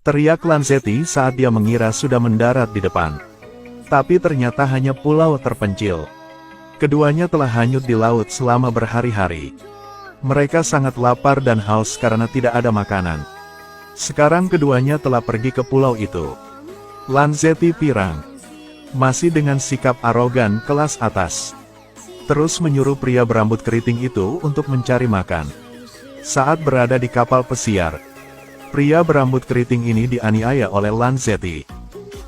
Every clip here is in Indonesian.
Teriak Lanzetti saat dia mengira sudah mendarat di depan. Tapi ternyata hanya pulau terpencil. Keduanya telah hanyut di laut selama berhari-hari. Mereka sangat lapar dan haus karena tidak ada makanan. Sekarang keduanya telah pergi ke pulau itu. Lanzetti pirang. Masih dengan sikap arogan kelas atas. Terus menyuruh pria berambut keriting itu untuk mencari makan. Saat berada di kapal pesiar, pria berambut keriting ini dianiaya oleh Lanzetti.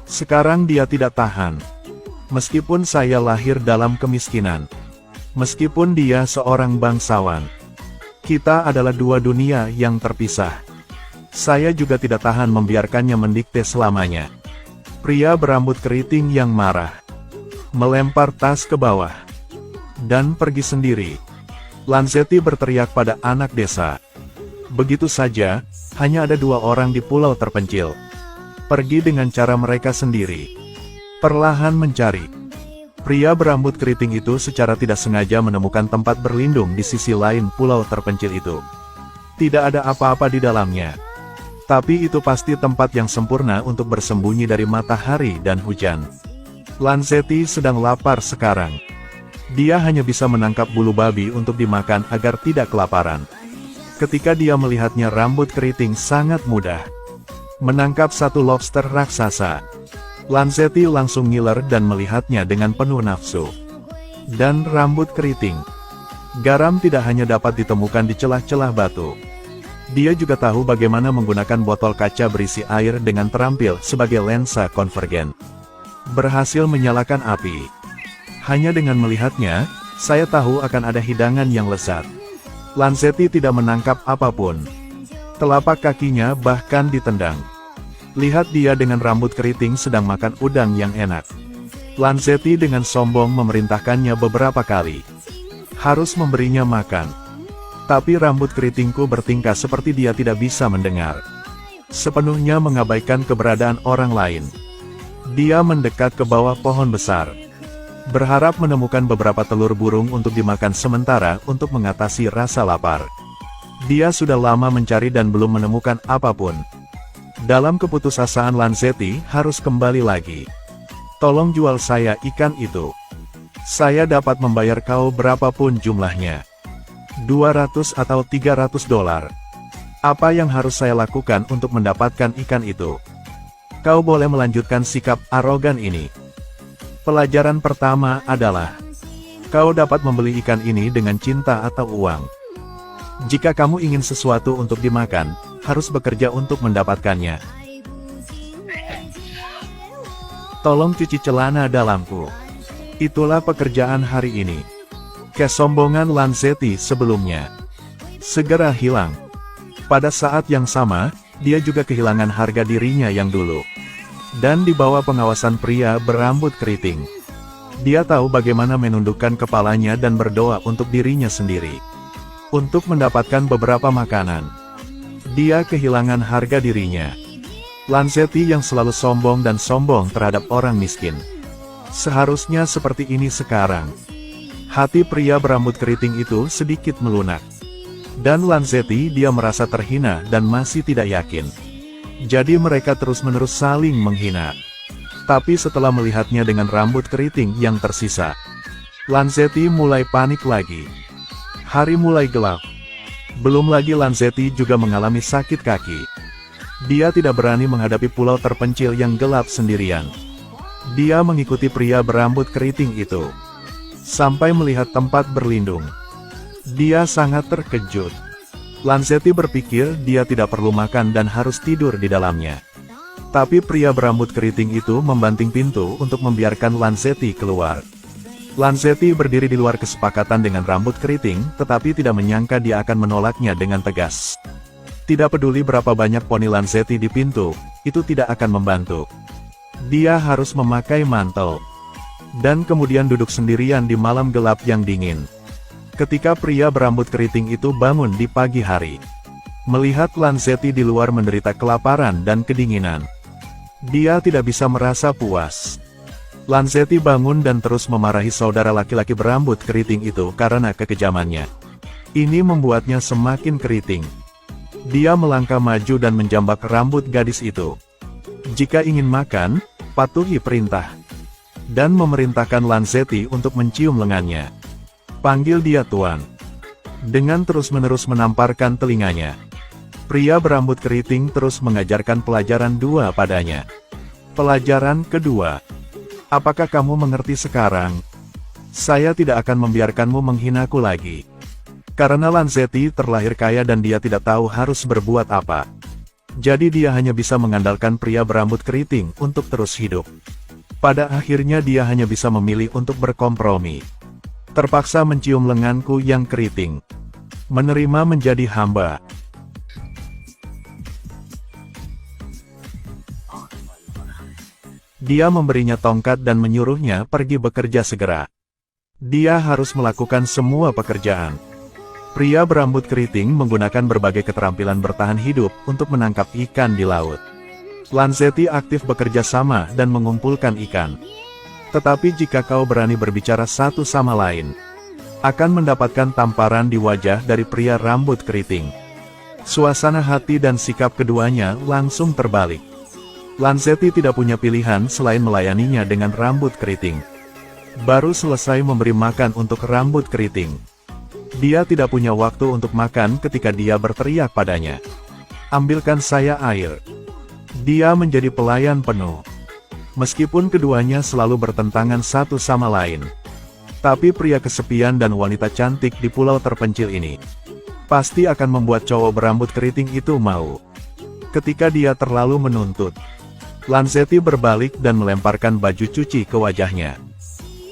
Sekarang dia tidak tahan. Meskipun saya lahir dalam kemiskinan, meskipun dia seorang bangsawan, kita adalah dua dunia yang terpisah. Saya juga tidak tahan membiarkannya mendikte selamanya. Pria berambut keriting yang marah melempar tas ke bawah dan pergi sendiri. Lanzetti berteriak pada anak desa. Begitu saja, hanya ada dua orang di pulau terpencil. Pergi dengan cara mereka sendiri. Perlahan mencari. Pria berambut keriting itu secara tidak sengaja menemukan tempat berlindung di sisi lain pulau terpencil itu. Tidak ada apa-apa di dalamnya. Tapi itu pasti tempat yang sempurna untuk bersembunyi dari matahari dan hujan. Lanzetti sedang lapar sekarang. Dia hanya bisa menangkap bulu babi untuk dimakan agar tidak kelaparan. Ketika dia melihatnya, rambut keriting sangat mudah menangkap satu lobster raksasa. Lanzetti langsung ngiler dan melihatnya dengan penuh nafsu. Dan rambut keriting. Garam tidak hanya dapat ditemukan di celah-celah batu. Dia juga tahu bagaimana menggunakan botol kaca berisi air dengan terampil sebagai lensa konvergen. Berhasil menyalakan api. Hanya dengan melihatnya, saya tahu akan ada hidangan yang lezat. Lanzetti tidak menangkap apapun. Telapak kakinya bahkan ditendang. Lihat dia dengan rambut keriting sedang makan udang yang enak. Lanzetti dengan sombong memerintahkannya beberapa kali. Harus memberinya makan. Tapi rambut keritingku bertingkah seperti dia tidak bisa mendengar. Sepenuhnya mengabaikan keberadaan orang lain. Dia mendekat ke bawah pohon besar. Berharap menemukan beberapa telur burung untuk dimakan sementara untuk mengatasi rasa lapar. Dia sudah lama mencari dan belum menemukan apapun. Dalam keputusasaan Lanzetti harus kembali lagi. Tolong jual saya ikan itu. Saya dapat membayar kau berapapun jumlahnya. 200 atau 300 dolar. Apa yang harus saya lakukan untuk mendapatkan ikan itu? Kau boleh melanjutkan sikap arogan ini. Pelajaran pertama adalah, kau dapat membeli ikan ini dengan cinta atau uang. Jika kamu ingin sesuatu untuk dimakan, harus bekerja untuk mendapatkannya. Tolong cuci celana dalamku. Itulah pekerjaan hari ini. Kesombongan Lanzetti sebelumnya segera hilang. Pada saat yang sama, dia juga kehilangan harga dirinya yang dulu. Dan di bawah pengawasan pria berambut keriting, dia tahu bagaimana menundukkan kepalanya dan berdoa untuk dirinya sendiri. Untuk mendapatkan beberapa makanan, dia kehilangan harga dirinya. Lanzetti yang selalu sombong dan sombong terhadap orang miskin. Seharusnya seperti ini sekarang. Hati pria berambut keriting itu sedikit melunak. Dan Lanzetti dia merasa terhina dan masih tidak yakin. Jadi mereka terus-menerus saling menghina. Tapi setelah melihatnya dengan rambut keriting yang tersisa, Lanzetti mulai panik lagi. Hari mulai gelap. Belum lagi Lanzetti juga mengalami sakit kaki. Dia tidak berani menghadapi pulau terpencil yang gelap sendirian. Dia mengikuti pria berambut keriting itu sampai melihat tempat berlindung. Dia sangat terkejut. Lanzetti berpikir dia tidak perlu makan dan harus tidur di dalamnya. Tapi pria berambut keriting itu membanting pintu untuk membiarkan Lanzetti keluar. Lanzetti berdiri di luar kesepakatan dengan rambut keriting, tetapi tidak menyangka dia akan menolaknya dengan tegas. Tidak peduli berapa banyak poni Lanzetti di pintu, itu tidak akan membantu. Dia harus memakai mantel. Dan kemudian duduk sendirian di malam gelap yang dingin. Ketika pria berambut keriting itu bangun di pagi hari, melihat Lanzetti di luar menderita kelaparan dan kedinginan, dia tidak bisa merasa puas. Lanzetti bangun dan terus memarahi saudara laki-laki berambut keriting itu karena kekejamannya. Ini membuatnya semakin keriting. Dia melangkah maju dan menjambak rambut gadis itu. Jika ingin makan, patuhi perintah. Dan memerintahkan Lanzetti untuk mencium lengannya. Panggil dia tuan. Dengan terus-menerus menamparkan telinganya. Pria berambut keriting terus mengajarkan pelajaran 2 padanya. Pelajaran kedua. Apakah kamu mengerti sekarang? Saya tidak akan membiarkanmu menghinaku lagi. Karena Lanzetti terlahir kaya dan dia tidak tahu harus berbuat apa. Jadi dia hanya bisa mengandalkan pria berambut keriting untuk terus hidup. Pada akhirnya dia hanya bisa memilih untuk berkompromi. Terpaksa mencium lenganku yang keriting. Menerima menjadi hamba. Dia memberinya tongkat dan menyuruhnya pergi bekerja segera. Dia harus melakukan semua pekerjaan. Pria berambut keriting menggunakan berbagai keterampilan bertahan hidup untuk menangkap ikan di laut. Lanzetti aktif bekerja sama dan mengumpulkan ikan. Tetapi jika kau berani berbicara satu sama lain, akan mendapatkan tamparan di wajah dari pria rambut keriting. Suasana hati dan sikap keduanya langsung terbalik. Lanzetti tidak punya pilihan selain melayaninya dengan rambut keriting. Baru selesai memberi makan untuk rambut keriting. Dia tidak punya waktu untuk makan ketika dia berteriak padanya. Ambilkan saya air. Dia menjadi pelayan penuh. Meskipun keduanya selalu bertentangan satu sama lain. Tapi pria kesepian dan wanita cantik di pulau terpencil ini pasti akan membuat cowok berambut keriting itu mau. Ketika dia terlalu menuntut, Lanzetti berbalik dan melemparkan baju cuci ke wajahnya.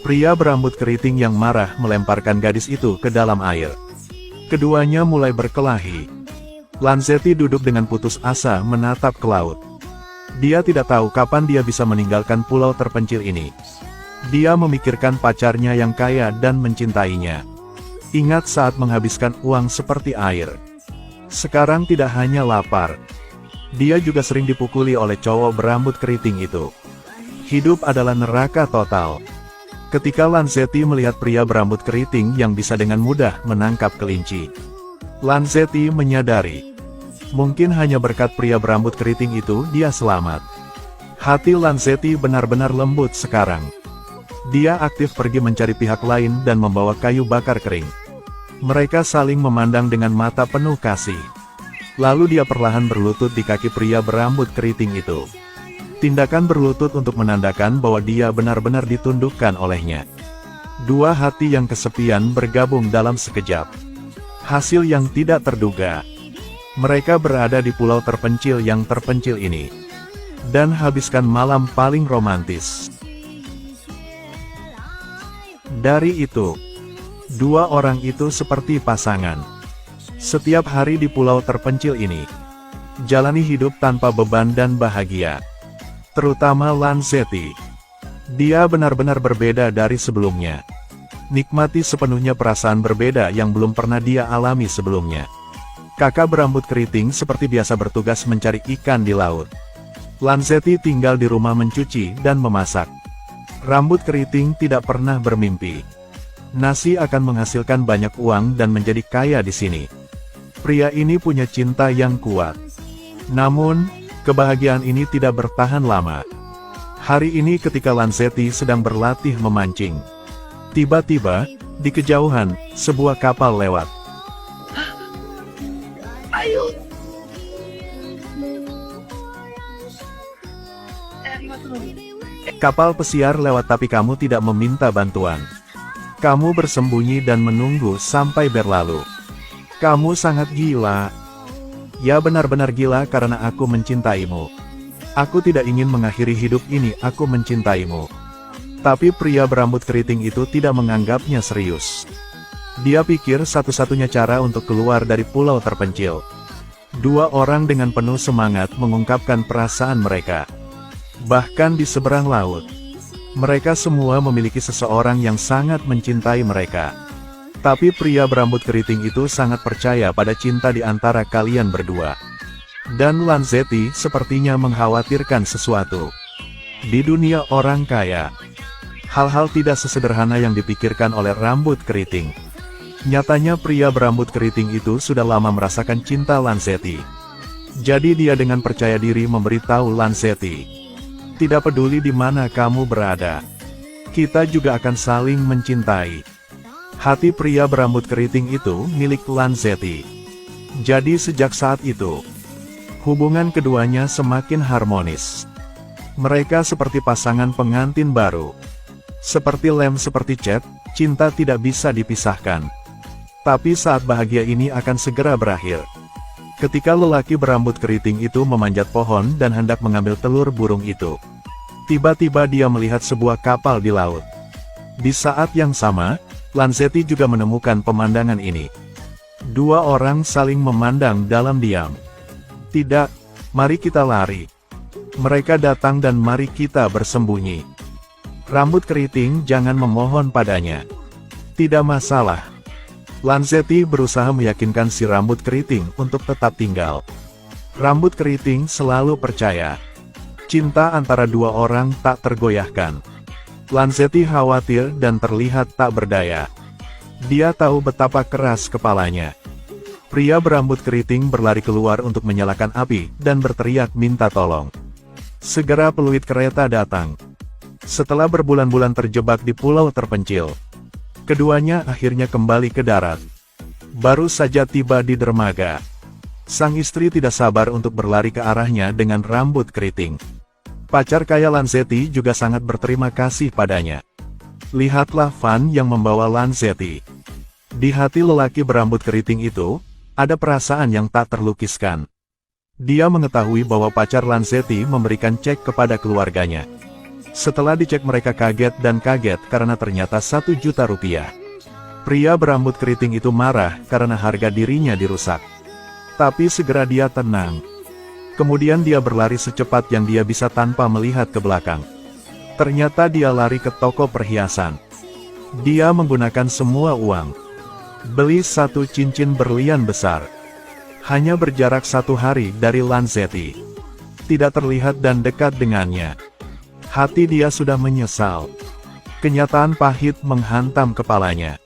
Pria berambut keriting yang marah melemparkan gadis itu ke dalam air. Keduanya mulai berkelahi. Lanzetti duduk dengan putus asa menatap ke laut. Dia tidak tahu kapan dia bisa meninggalkan pulau terpencil ini. Dia memikirkan pacarnya yang kaya dan mencintainya. Ingat saat menghabiskan uang seperti air. Sekarang tidak hanya lapar. Dia juga sering dipukuli oleh cowok berambut keriting itu. Hidup adalah neraka total. Ketika Lanzetti melihat pria berambut keriting yang bisa dengan mudah menangkap kelinci, Lanzetti menyadari, mungkin hanya berkat pria berambut keriting itu dia selamat. Hati Lanzetti benar-benar lembut sekarang. Dia aktif pergi mencari pihak lain dan membawa kayu bakar kering. Mereka saling memandang dengan mata penuh kasih. Lalu dia perlahan berlutut di kaki pria berambut keriting itu. Tindakan berlutut untuk menandakan bahwa dia benar-benar ditundukkan olehnya. Dua hati yang kesepian bergabung dalam sekejap. Hasil yang tidak terduga. Mereka berada di pulau terpencil yang terpencil ini. Dan habiskan malam paling romantis. Dari itu, dua orang itu seperti pasangan. Setiap hari di pulau terpencil ini, jalani hidup tanpa beban dan bahagia. Terutama Lanzetti. Dia benar-benar berbeda dari sebelumnya. Nikmati sepenuhnya perasaan berbeda yang belum pernah dia alami sebelumnya. Kakak berambut keriting seperti biasa bertugas mencari ikan di laut. Lanzetti tinggal di rumah mencuci dan memasak. Rambut keriting tidak pernah bermimpi. Nasi akan menghasilkan banyak uang dan menjadi kaya di sini. Pria ini punya cinta yang kuat. Namun, kebahagiaan ini tidak bertahan lama. Hari ini ketika Lanzetti sedang berlatih memancing. Tiba-tiba, di kejauhan, sebuah kapal lewat. Ayo. Kapal pesiar lewat tapi kamu tidak meminta bantuan. Kamu bersembunyi dan menunggu sampai berlalu. Kamu sangat gila. Ya benar-benar gila karena aku mencintaimu. Aku tidak ingin mengakhiri hidup ini, aku mencintaimu. Tapi pria berambut keriting itu tidak menganggapnya serius. Dia pikir satu-satunya cara untuk keluar dari pulau terpencil. Dua orang dengan penuh semangat mengungkapkan perasaan mereka. Bahkan di seberang laut, mereka semua memiliki seseorang yang sangat mencintai mereka. Tapi pria berambut keriting itu sangat percaya pada cinta di antara kalian berdua. Dan Lanzetti sepertinya mengkhawatirkan sesuatu. Di dunia orang kaya, hal-hal tidak sesederhana yang dipikirkan oleh rambut keriting. Nyatanya pria berambut keriting itu sudah lama merasakan cinta Lanzetti. Jadi dia dengan percaya diri memberitahu Lanzetti, "Tidak peduli di mana kamu berada, kita juga akan saling mencintai." Hati pria berambut keriting itu milik Lanzetti. Jadi sejak saat itu, hubungan keduanya semakin harmonis. Mereka seperti pasangan pengantin baru. Seperti lem seperti cat, cinta tidak bisa dipisahkan. Tapi saat bahagia ini akan segera berakhir. Ketika lelaki berambut keriting itu memanjat pohon dan hendak mengambil telur burung itu, tiba-tiba dia melihat sebuah kapal di laut. Di saat yang sama, Lanzetti juga menemukan pemandangan ini. Dua orang saling memandang dalam diam. "Tidak, mari kita lari. Mereka datang dan mari kita bersembunyi." Rambut keriting jangan memohon padanya. "Tidak masalah." Lanzetti berusaha meyakinkan si rambut keriting untuk tetap tinggal. Rambut keriting selalu percaya. Cinta antara dua orang tak tergoyahkan. Lanzetti khawatir dan terlihat tak berdaya. Dia tahu betapa keras kepalanya. Pria berambut keriting berlari keluar untuk menyalakan api dan berteriak minta tolong. Segera peluit kereta datang. Setelah berbulan-bulan terjebak di pulau terpencil, keduanya akhirnya kembali ke darat. Baru saja tiba di dermaga, sang istri tidak sabar untuk berlari ke arahnya dengan rambut keriting. Pacar kaya Lanzetti juga sangat berterima kasih padanya. Lihatlah Van yang membawa Lanzetti. Di hati lelaki berambut keriting itu, ada perasaan yang tak terlukiskan. Dia mengetahui bahwa pacar Lanzetti memberikan cek kepada keluarganya. Setelah dicek mereka kaget dan kaget karena ternyata 1 juta rupiah. Pria berambut keriting itu marah karena harga dirinya dirusak. Tapi segera dia tenang. Kemudian dia berlari secepat yang dia bisa tanpa melihat ke belakang. Ternyata dia lari ke toko perhiasan. Dia menggunakan semua uang. Beli 1 cincin berlian besar. Hanya berjarak 1 hari dari Lanzetti. Tidak terlihat dan dekat dengannya. Hati dia sudah menyesal. Kenyataan pahit menghantam kepalanya.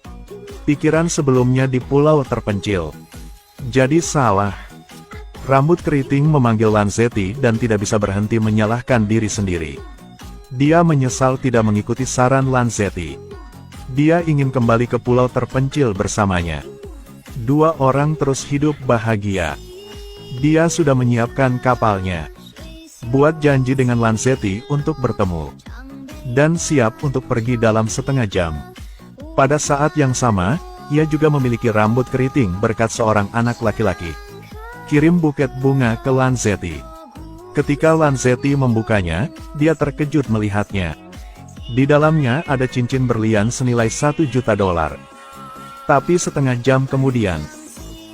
Pikiran sebelumnya di pulau terpencil jadi salah. Rambut keriting memanggil Lanzetti dan tidak bisa berhenti menyalahkan diri sendiri. Dia menyesal tidak mengikuti saran Lanzetti. Dia ingin kembali ke pulau terpencil bersamanya. Dua orang terus hidup bahagia. Dia sudah menyiapkan kapalnya, buat janji dengan Lanzetti untuk bertemu, dan siap untuk pergi dalam setengah jam. Pada saat yang sama, ia juga memiliki rambut keriting berkat seorang anak laki-laki. Kirim buket bunga ke Lanzetti. Ketika Lanzetti membukanya, dia terkejut melihatnya. Di dalamnya ada cincin berlian senilai 1 juta dolar. Tapi setengah jam kemudian,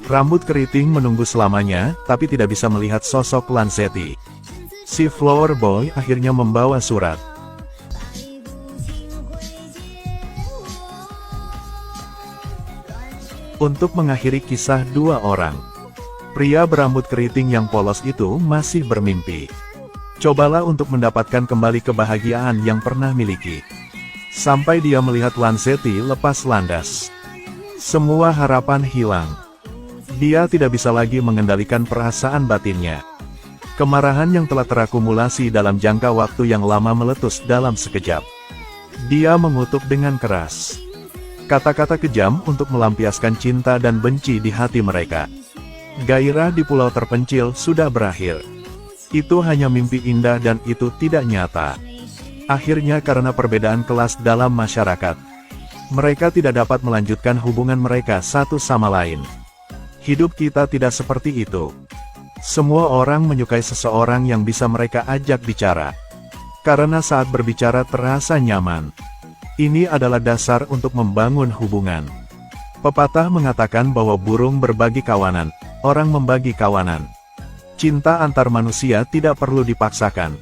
rambut keriting menunggu selamanya, tapi tidak bisa melihat sosok Lanzetti. Si Flower Boy akhirnya membawa surat. Untuk mengakhiri kisah dua orang, pria berambut keriting yang polos itu masih bermimpi. Cobalah untuk mendapatkan kembali kebahagiaan yang pernah miliki. Sampai dia melihat Lanzetti lepas landas. Semua harapan hilang. Dia tidak bisa lagi mengendalikan perasaan batinnya. Kemarahan yang telah terakumulasi dalam jangka waktu yang lama meletus dalam sekejap. Dia mengutuk dengan keras. Kata-kata kejam untuk melampiaskan cinta dan benci di hati mereka. Gairah di pulau terpencil sudah berakhir. Itu hanya mimpi indah dan itu tidak nyata. Akhirnya karena perbedaan kelas dalam masyarakat, mereka tidak dapat melanjutkan hubungan mereka satu sama lain. Hidup kita tidak seperti itu. Semua orang menyukai seseorang yang bisa mereka ajak bicara. Karena saat berbicara terasa nyaman. Ini adalah dasar untuk membangun hubungan. Pepatah mengatakan bahwa burung berbagi kawanan, orang membagi kawanan. Cinta antar manusia tidak perlu dipaksakan.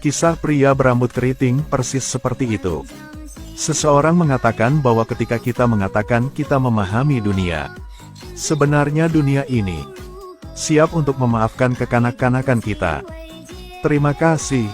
Kisah pria berambut keriting persis seperti itu. Seseorang mengatakan bahwa ketika kita mengatakan kita memahami dunia, sebenarnya dunia ini siap untuk memaafkan kekanak-kanakan kita. Terima kasih.